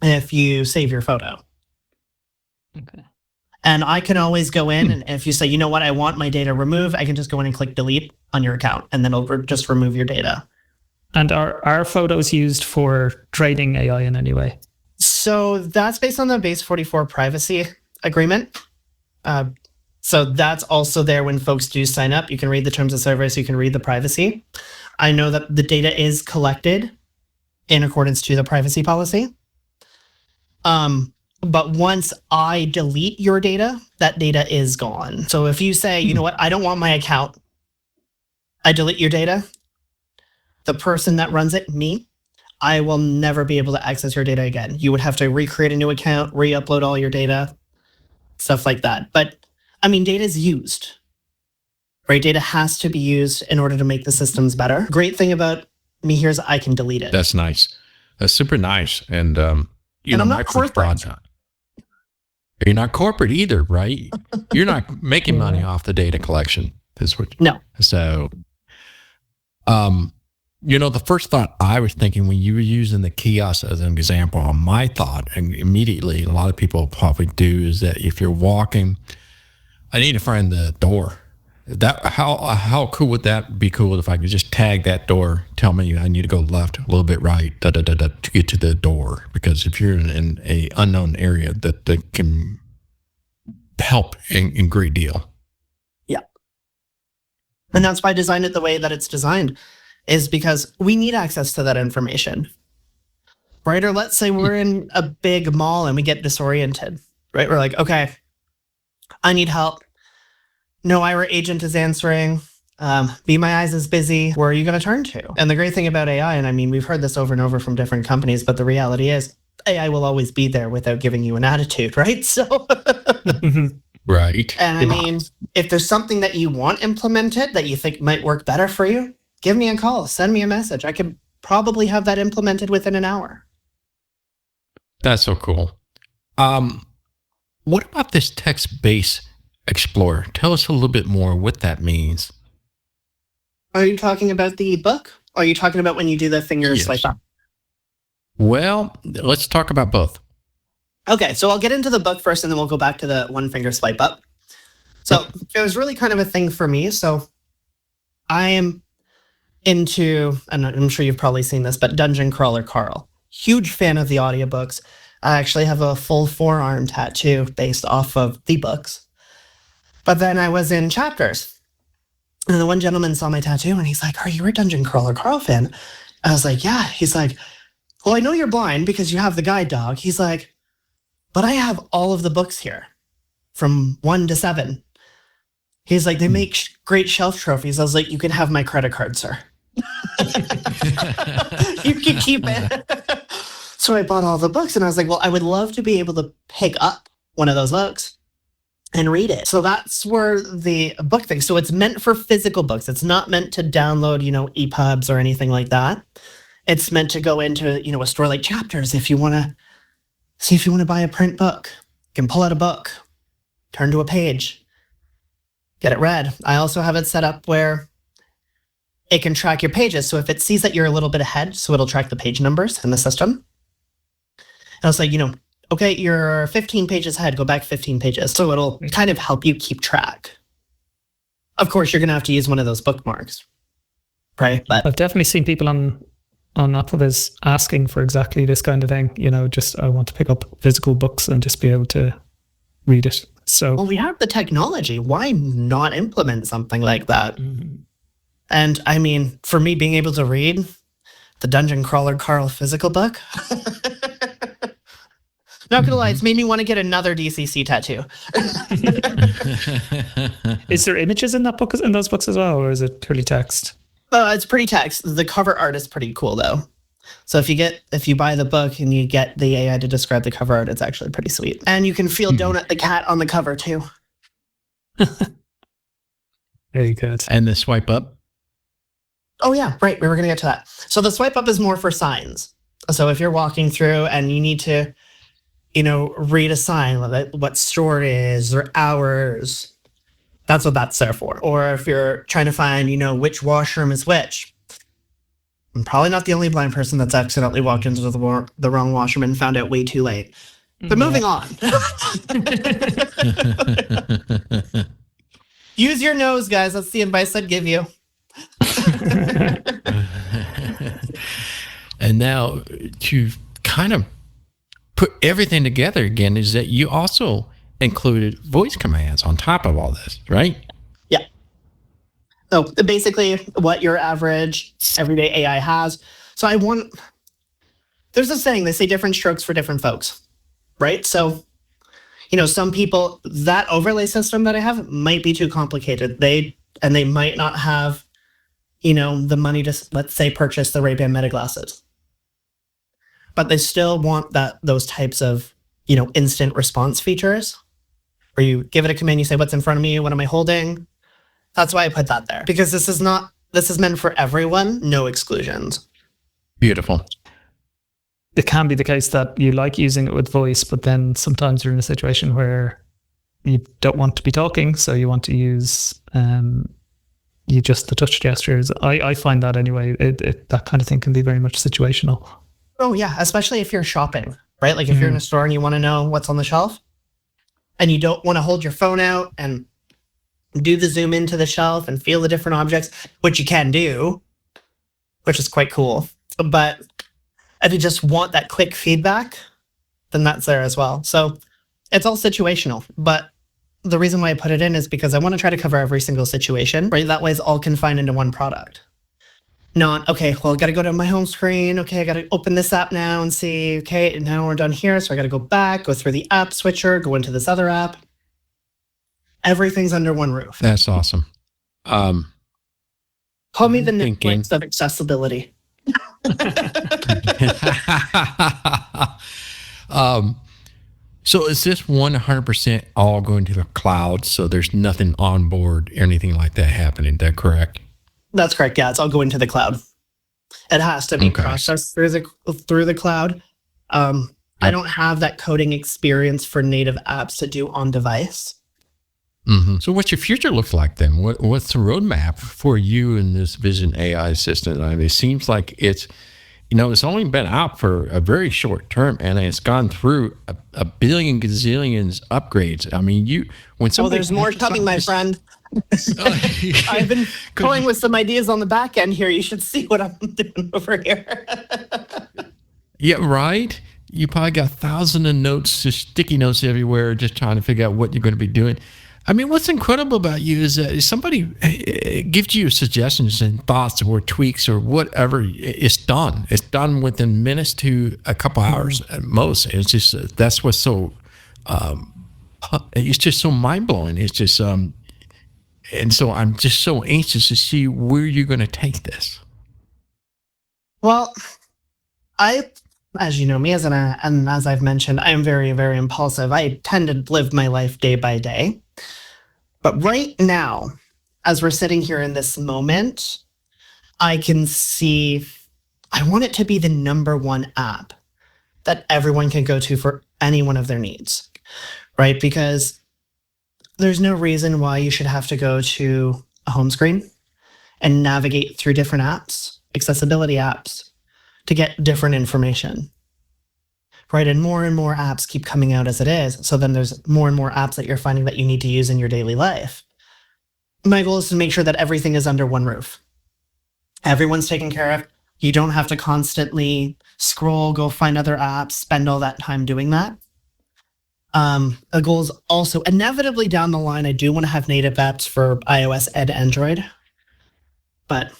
if you save your photo. Okay. And I can always go in, and if you say, I want my data removed, I can just go in and click delete on your account, and then it'll just remove your data. And are photos used for trading AI in any way? So that's based on the base 44 privacy agreement. So that's also there when folks do sign up. You can read the terms of service, you can read the privacy. I know that the data is collected in accordance to the privacy policy. But once I delete your data, that data is gone. So if you say, I don't want my account, I delete your data, the person that runs it, me, I will never be able to access your data again. You would have to recreate a new account, re-upload all your data, stuff like that. But data is used, right? Data has to be used in order to make the systems better. Great thing about me here is I can delete it. That's nice. That's super nice. And, I'm not corporate. You're not corporate either, right? You're not making money off the data collection. No. So, the first thought I was thinking when you were using the kiosk as an example, my thought, and immediately a lot of people probably do, is that if you're walking, I need to find the door. How cool would that be? Cool if I could just tag that door, tell me I need to go left, a little bit right, to get to the door. Because if you're in a unknown area, that can help in great deal. Yeah, and that's why I designed it the way that it's designed, is because we need access to that information, right? Or let's say we're in a big mall and we get disoriented. right? We're like, okay, I need help. No Ira agent is answering. Be My Eyes is busy. Where are you going to turn to? And the great thing about AI, and I mean, we've heard this over and over from different companies, but the reality is AI will always be there without giving you an attitude, right? So, Right. and I mean, if there's something that you want implemented that you think might work better for you, give me a call, send me a message. I could probably have that implemented within an hour. That's so cool. What about this text-based Explorer? Tell us a little bit more what that means. Are you talking about the book? Or are you talking about when you do the finger swipe up? Well, let's talk about both. Okay, so I'll get into the book first and then we'll go back to the one finger swipe up. So it was really kind of a thing for me. So I am into, and I'm sure you've probably seen this, but Dungeon Crawler Carl. Huge fan of the audiobooks. I actually have a full forearm tattoo based off of the books. But then I was in chapters. And the one gentleman saw my tattoo and he's like, "Are you a Dungeon Crawler Carl fan?" I was like, "Yeah." He's like, "Well, I know you're blind because you have the guide dog." He's like, "But I have all of the books here from 1 to 7. He's like, "They make great shelf trophies." I was like, "You can have my credit card, sir." You can keep it. So I bought all the books and I was like, well, I would love to be able to pick up one of those books and read it. So that's where the book thing. So it's meant for physical books. It's not meant to download, EPUBs or anything like that. It's meant to go into, a store like Chapters. If you want to see if you want to buy a print book, you can pull out a book, turn to a page, get it read. I also have it set up where it can track your pages. So if it sees that you're a little bit ahead, so it'll track the page numbers in the system. And I was like, okay, you're 15 pages ahead, go back 15 pages. So it'll kind of help you keep track. Of course, you're going to have to use one of those bookmarks, right? But I've definitely seen people on AppleVis asking for exactly this kind of thing. Just I want to pick up physical books and just be able to read it. So, well, we have the technology. Why not implement something like that? Mm-hmm. And I mean, for me, being able to read the Dungeon Crawler Carl physical book, not gonna lie, it's made me want to get another DCC tattoo. Is there images in those books as well, or is it purely text? It's pretty text. The cover art is pretty cool though. So if you buy the book and you get the AI to describe the cover art, it's actually pretty sweet. And you can feel Donut the cat on the cover too. Very good. And the swipe up? Oh yeah, right. We were going to get to that. So the swipe up is more for signs. So if you're walking through and you need to, read a sign, what store it is or hours, that's what that's there for. Or if you're trying to find, which washroom is which. I'm probably not the only blind person that's accidentally walked into the wrong washroom and found out way too late. But moving on. Use your nose, guys. That's the advice I'd give you. And now to kind of put everything together again is that you also included voice commands on top of all this, right? Yeah. So basically what your average everyday AI has. So there's a saying, they say different strokes for different folks, right? So, some people, that overlay system that I have might be too complicated. They might not have the money to, let's say, purchase the Ray-Ban Meta glasses. But they still want those types of, instant response features where you give it a command, you say, what's in front of me? What am I holding? That's why I put that there. Because this is meant for everyone, no exclusions. Beautiful. It can be the case that you like using it with voice, but then sometimes you're in a situation where you don't want to be talking, so you want to use just the touch gestures. I find that anyway, that kind of thing can be very much situational. Oh yeah, especially if you're shopping, right? Like if you're in a store and you want to know what's on the shelf and you don't want to hold your phone out and do the zoom into the shelf and feel the different objects, which you can do, which is quite cool. But if you just want that quick feedback, then that's there as well. So it's all situational, but the reason why I put it in is because I want to try to cover every single situation, right? That way it's all confined into one product. Not, okay, well, I got to go to my home screen. Okay, I got to open this app now and see, okay, and now we're done here. So I got to go back, go through the app switcher, go into this other app. Everything's under one roof. That's awesome. Call me the thinking- Netflix of accessibility. So is this 100% all going to the cloud? So there's nothing on board or anything like that happening. Is that correct? That's correct. Yeah, it's all going to the cloud. It has to be Okay. processed through the cloud. I don't have that coding experience for native apps to do on device. Mm-hmm. So what's your future look like then? What's the roadmap for you in this Vision AI assistant? I mean, it seems like it's only been out for a very short term, and it's gone through a billion gazillions upgrades. I mean, when somebody there's more coming, my friend. I've been going with some ideas on the back end here. You should see what I'm doing over here. Yeah, right. You probably got thousands of notes, just sticky notes everywhere, just trying to figure out what you're going to be doing. I mean, what's incredible about you is that if somebody gives you suggestions and thoughts or tweaks or whatever, it's done. It's done within minutes to a couple hours at most. It's just that's what's so. It's just so mind blowing. It's just and so I'm just so anxious to see where you're going to take this. Well, as you know me, and as I've mentioned, I am very, very impulsive. I tend to live my life day by day. But right now, as we're sitting here in this moment, I can see I want it to be the number one app that everyone can go to for any one of their needs, right? Because there's no reason why you should have to go to a home screen and navigate through different apps, accessibility apps, to get different information, right? And more apps keep coming out as it is. So then there's more and more apps that you're finding that you need to use in your daily life. My goal is to make sure that everything is under one roof. Everyone's taken care of. You don't have to constantly scroll, go find other apps, spend all that time doing that. The goal is also inevitably down the line, I do want to have native apps for iOS and Android, but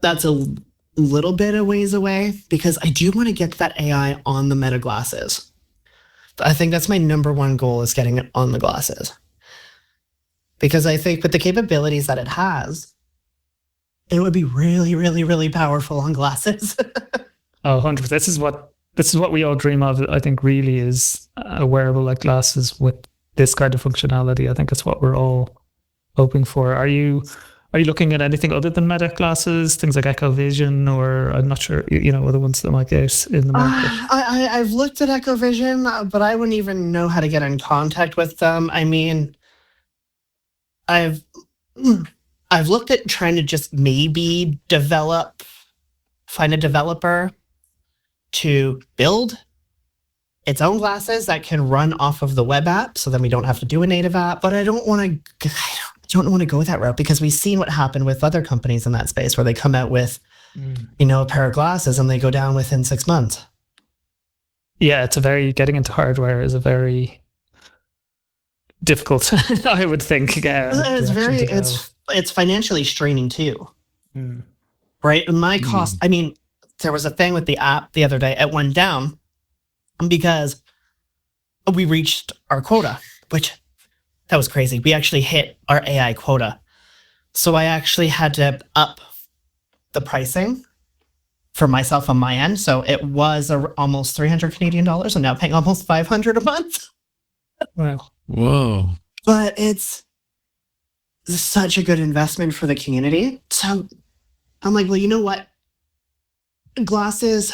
that's a little bit a ways away because I do want to get that AI on the Meta glasses. I think that's my number one goal, is getting it on the glasses. Because I think with the capabilities that it has, it would be really, really, really powerful on glasses. Oh, 100%. This is what we all dream of. I think really is a wearable like glasses with this kind of functionality. I think it's what we're all hoping for. Are you looking at anything other than Meta glasses, things like Echo Vision, or I'm not sure, other ones that might get in the market? I've looked at Echo Vision, but I wouldn't even know how to get in contact with them. I mean, I've looked at trying to just maybe find a developer to build its own glasses that can run off of the web app, so then we don't have to do a native app. But I don't want to go that route, because we've seen what happened with other companies in that space where they come out with, a pair of glasses and they go down within 6 months. Yeah, getting into hardware is a very difficult, I would think. It's financially straining too. Right? And my cost, I mean, there was a thing with the app the other day, it went down because we reached our quota, which that was crazy. We actually hit our AI quota. So I actually had to up the pricing for myself on my end. So it was almost 300 Canadian dollars. I'm now paying almost 500 a month. Wow. Whoa. But it's such a good investment for the community. So I'm like, well, you know what? Glasses,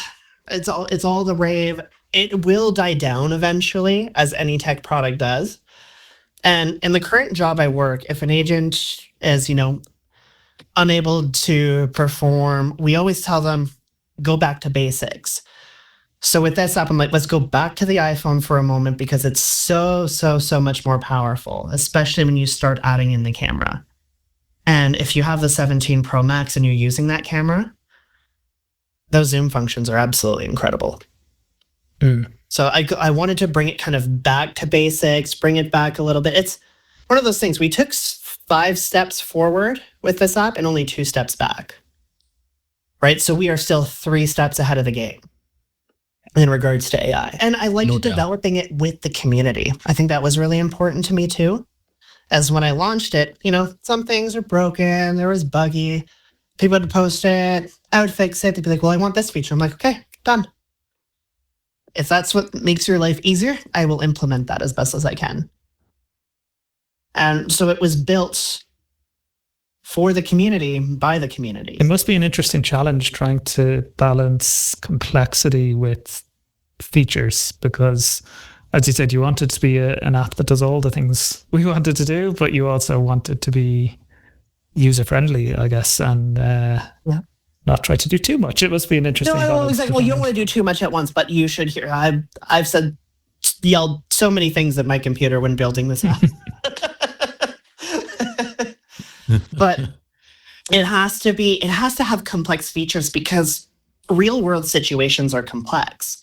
it's all the rave. It will die down eventually, as any tech product does. And in the current job I work, if an agent is, unable to perform, we always tell them, go back to basics. So with this app, I'm like, let's go back to the iPhone for a moment, because it's so much more powerful, especially when you start adding in the camera. And if you have the 17 Pro Max and you're using that camera, those zoom functions are absolutely incredible. So I wanted to bring it kind of back to basics, bring it back a little bit. It's one of those things. We took 5 steps forward with this app and only 2 steps back. right? So we are still 3 steps ahead of the game in regards to AI. And I liked No doubt. developing it with the community. I think that was really important to me too. As when I launched it, some things are broken, there was buggy. People would post it, I would fix it. They'd be like, well, I want this feature. I'm like, okay, done. If that's what makes your life easier, I will implement that as best as I can. And so it was built for the community, by the community. It must be an interesting challenge trying to balance complexity with features, because, as you said, you wanted to be an app that does all the things we wanted to do, but you also wanted to be user-friendly, I guess, and not try to do too much. It must be an interesting balance. No, exactly. Well, you don't want to do too much at once, but you should hear. I've yelled so many things at my computer when building this app. But it has to have complex features because real world situations are complex,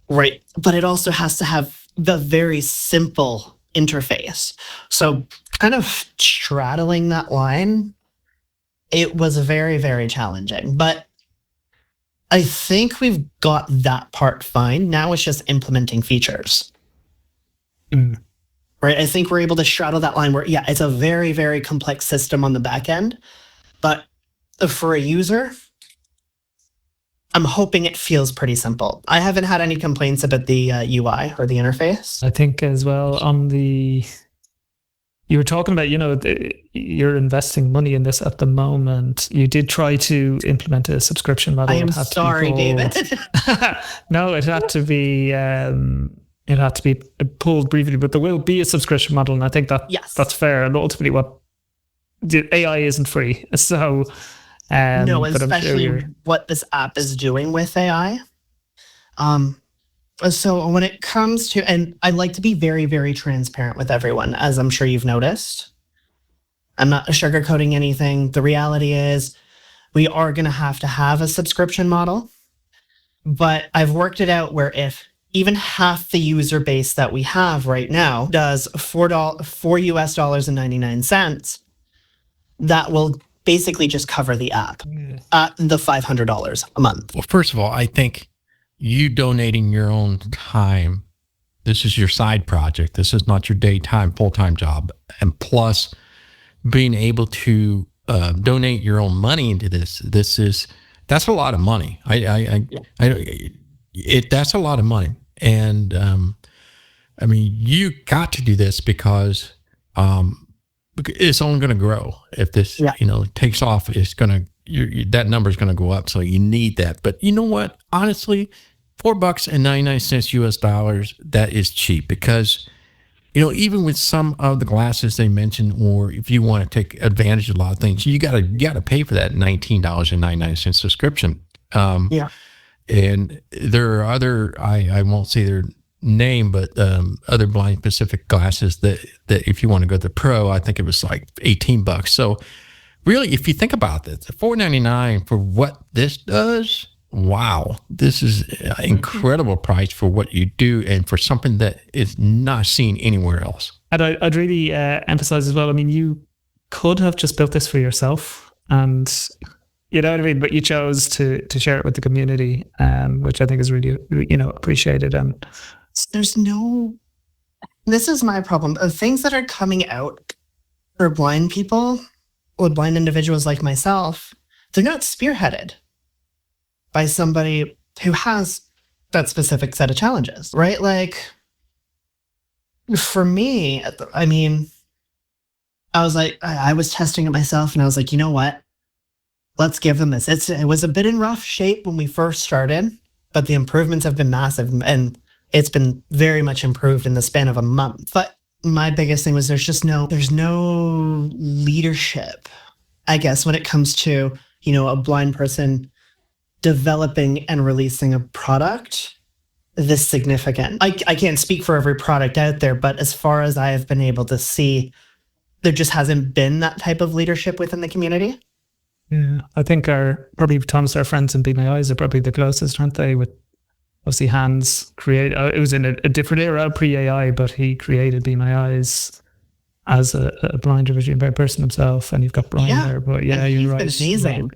right? But it also has to have the very simple interface. So kind of straddling that line, it was very, very challenging. But I think we've got that part fine. Now it's just implementing features. Right? I think we're able to straddle that line where, it's a very, very complex system on the back end. But for a user, I'm hoping it feels pretty simple. I haven't had any complaints about the UI or the interface. I think as well you were talking about, you're investing money in this at the moment. You did try to implement a subscription model. I am sorry, David. No, it had to be pulled briefly, but there will be a subscription model, and I think that's fair. And ultimately, what the AI isn't free, so no, especially what this app is doing with AI. So when it comes to, and I like to be very, very transparent with everyone, as I'm sure you've noticed. I'm not sugarcoating anything. The reality is we are going to have a subscription model, but I've worked it out where if even half the user base that we have right now does $4.99, that will basically just cover the app at the $500 a month. Well, first of all, I think you donating your own time, this is your side project. This is not your daytime, full-time job. And plus being able to donate your own money into this, that's a lot of money. That's a lot of money. And I mean, you got to do this because it's only going to grow. If this, takes off, it's going to, that number is going to go up. So you need that. But you know what? Honestly, $4.99 US dollars, that is cheap because, even with some of the glasses they mentioned, or if you want to take advantage of a lot of things, you got to pay for that $19.99 subscription. And there are other, I won't say their name, but other blind specific glasses that if you want to go to the Pro, I think it was like $18. So really, if you think about this, $4.99 for what this does, wow, this is an incredible price for what you do and for something that is not seen anywhere else. And I'd really emphasize as well, I mean, you could have just built this for yourself and, you know what I mean, but you chose to share it with the community, which I think is really, appreciated. And this is my problem. The things that are coming out for blind people or blind individuals like myself, they're not spearheaded by somebody who has that specific set of challenges, right? Like, for me, I mean, I was like, I was testing it myself and I was like, you know what? Let's give them this. It was a bit in rough shape when we first started, but the improvements have been massive and it's been very much improved in the span of a month. But my biggest thing was there's no leadership, I guess, when it comes to, a blind person developing and releasing a product this significant. I can't speak for every product out there, but as far as I have been able to see, there just hasn't been that type of leadership within the community. Yeah, I think probably Thomas, our friends in Be My Eyes are probably the closest, aren't they? With obviously Hans it was in a different era, pre-AI, but he created Be My Eyes as a blind or visually impaired person himself, and you've got Brian there. But yeah, you're right. It's amazing.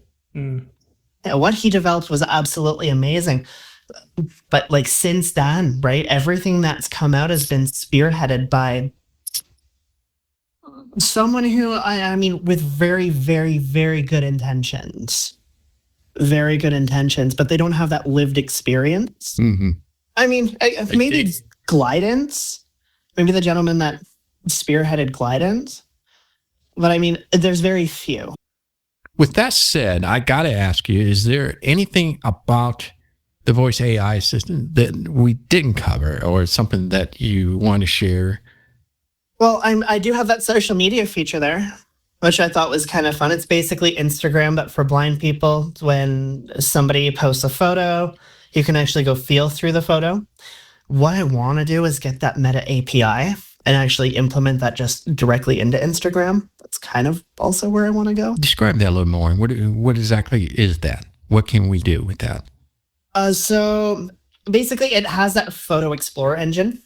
what he developed was absolutely amazing. But like since then, right, everything that's come out has been spearheaded by someone who, I mean, with very, very, very good intentions. Very good intentions, but they don't have that lived experience. Mm-hmm. I mean, maybe Glidance, maybe the gentleman that spearheaded Glidance. But I mean, there's very few. With that said, I got to ask you, is there anything about the voice AI system that we didn't cover or something that you want to share? Well, I do have that social media feature there, which I thought was kind of fun. It's basically Instagram, but for blind people. When somebody posts a photo, you can actually go feel through the photo. What I want to do is get that Meta API and actually implement that just directly into Instagram. That's kind of also where I want to go. Describe that a little more. What exactly is that? What can we do with that? So basically, it has that photo explorer engine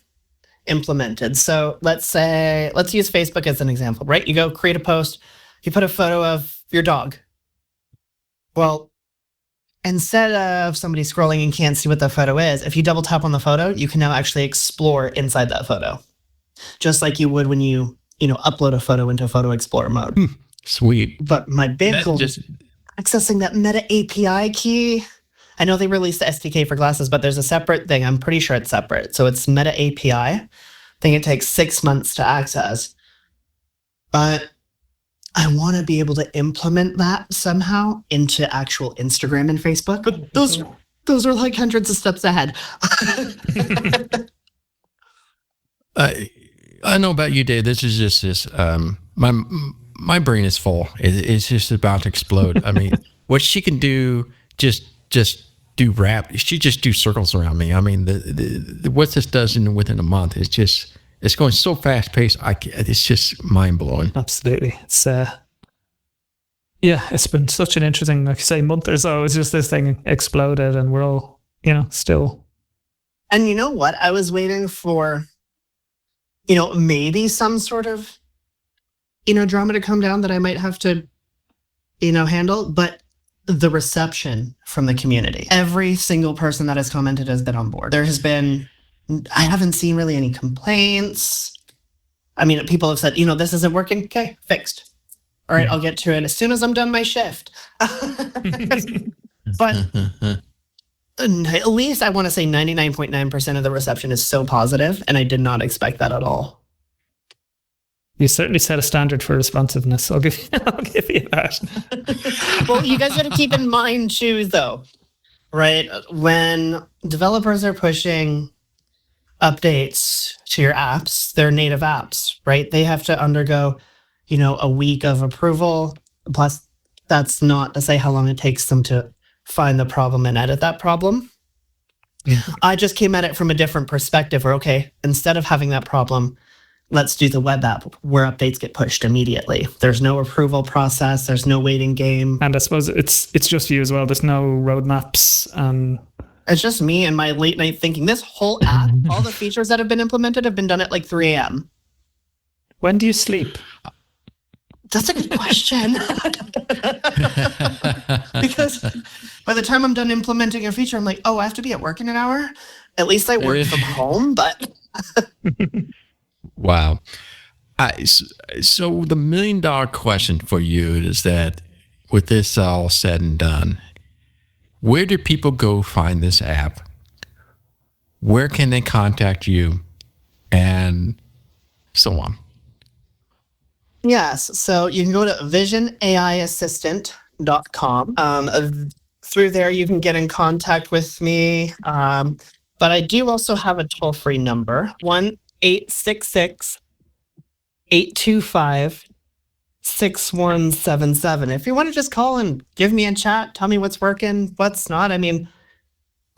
implemented. So let's use Facebook as an example, right? You go create a post, you put a photo of your dog. Well, instead of somebody scrolling and can't see what the photo is, if you double tap on the photo, you can now actually explore inside that photo, just like you would when you upload a photo into Photo Explorer mode. Sweet. But my big goal is accessing that Meta API key. I know they released the SDK for glasses, but there's a separate thing. I'm pretty sure it's separate. So it's Meta API. I think it takes 6 months to access. But I want to be able to implement that somehow into actual Instagram and Facebook. But those are like hundreds of steps ahead. I know about you, Dave. This is just this. My brain is full. It's just about to explode. I mean, what she can do, just do rap. She just do circles around me. I mean, what this does within a month is just, it's going so fast paced. It's just mind blowing. Absolutely. It's it's been such an interesting, like you say, month or so. It's just this thing exploded, and we're all, still. And you know what? I was waiting for, maybe some sort of, drama to come down that I might have to, handle, but the reception from the community. Every single person that has commented has been on board. I haven't seen really any complaints. I mean, people have said, this isn't working. Okay, fixed. All right, I'll get to it as soon as I'm done my shift. But at least I want to say 99.9% of the reception is so positive, and I did not expect that at all. You certainly set a standard for responsiveness. I'll give you that. Well, you guys got to keep in mind too, though, right? When developers are pushing updates to your apps, their native apps, right? They have to undergo, a week of approval. Plus, that's not to say how long it takes them to find the problem and edit that problem. Yeah. I just came at it from a different perspective where, okay, instead of having that problem, let's do the web app where updates get pushed immediately. There's no approval process. There's no waiting game. And I suppose it's just you as well. There's no roadmaps. It's just me and my late night thinking. This whole app, all the features that have been implemented have been done at like 3 a.m. When do you sleep? That's a good question. Because by the time I'm done implementing a feature, I'm like, oh, I have to be at work in an hour? At least I work from home, but... Wow. So the $1 million question for you is that with this all said and done, where do people go find this app? Where can they contact you? And so on. Yes. So you can go to visionaiassistant.com. Through there, you can get in contact with me. But I do also have a toll-free number, 1-866-825-6177. If you want to just call and give me a chat, tell me what's working, what's not. I mean,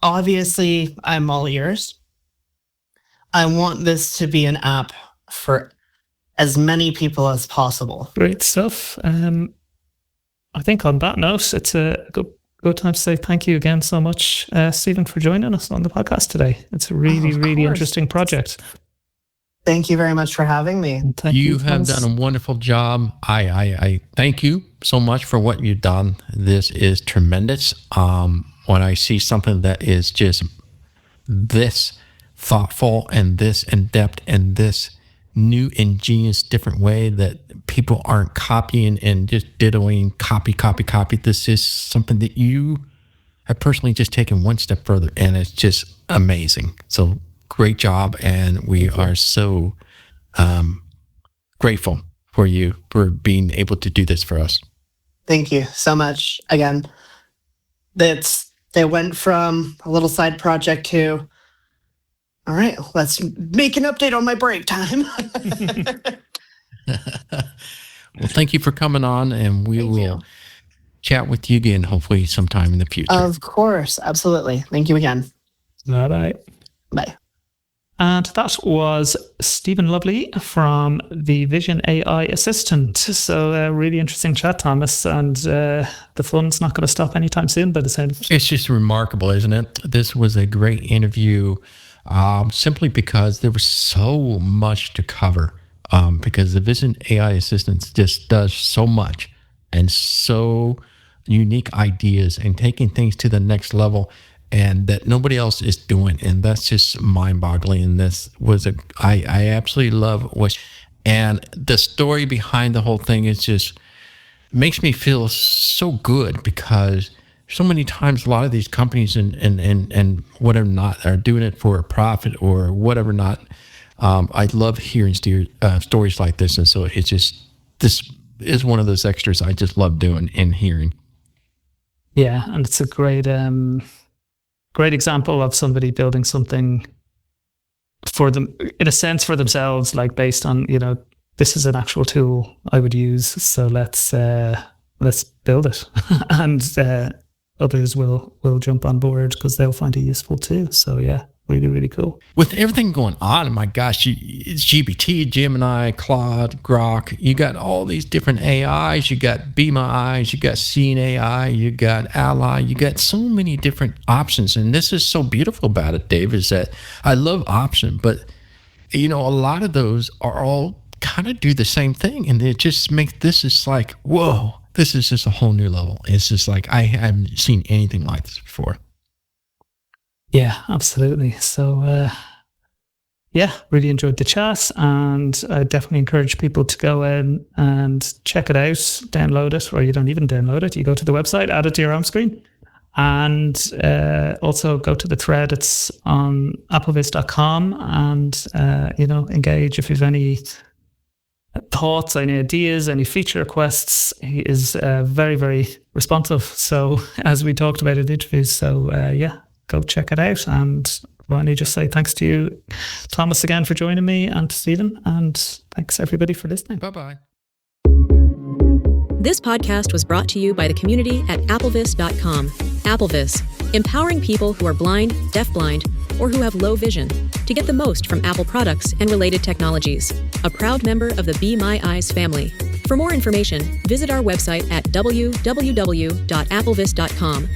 obviously, I'm all ears. I want this to be an app for as many people as possible. Great stuff. I think on that note, it's a good time to say thank you again so much, Stephen, for joining us on the podcast today. It's a really, really interesting project. Thank you very much for having me. Thank You have Thomas. done a wonderful job. I thank you so much for what you've done. This is tremendous. When I see something that is just this thoughtful and this in-depth and this new, ingenious, different way that people aren't copying and just diddling, copy. This is something that you have personally just taken one step further, and it's just amazing. So great job, and we are so grateful for you for being able to do this for us. Thank you so much. Again, they went from a little side project to, all right, let's make an update on my break time. Well, thank you for coming on, and we will chat with you again, hopefully sometime in the future. Of course. Absolutely. Thank you again. All right. Bye. And that was StephenLovely from the Vision AI Assistant. So a really interesting chat, Thomas, and the fun's not going to stop anytime soon by the sound of it. It's just remarkable, isn't it? This was a great interview, simply because there was so much to cover, because the Vision AI Assistant just does so much and so unique ideas and taking things to the next level, and that nobody else is doing. And that's just mind-boggling. And this was I absolutely love what, and the story behind the whole thing is just makes me feel so good, because so many times a lot of these companies and whatever not are doing it for a profit or whatever not. I love hearing stories like this. And so it's just, this is one of those extras I just love doing and hearing. Yeah, and it's a great example of somebody building something for them, in a sense, for themselves, like based on, this is an actual tool I would use, so let's build it. And others will jump on board because they'll find it useful too. So yeah, really, really cool. With everything going on, my gosh, it's GPT, Gemini, Claude, Grok, you got all these different AIs, you got Be My Eyes, you got Seeing AI, you got Ally, you got so many different options. And this is so beautiful about it, Dave, is that I love option, but a lot of those are all kind of do the same thing. And it just makes this is like, whoa, this is just a whole new level. It's just like, I haven't seen anything like this before. Yeah, absolutely. So, really enjoyed the chat, and I definitely encourage people to go in and check it out, download it, or you don't even download it. You go to the website, add it to your home screen, and also go to the thread. It's on applevis.com, and, engage if you have any thoughts, any ideas, any feature requests. He is very, very responsive. So as we talked about in the interviews, so go check it out. And finally, just say thanks to you, Thomas, again for joining me, and to Stephen, and thanks everybody for listening. Bye-bye. This podcast was brought to you by the community at AppleVis.com. AppleVis, empowering people who are blind, deafblind, or who have low vision to get the most from Apple products and related technologies. A proud member of the Be My Eyes family. For more information, visit our website at www.applevis.com.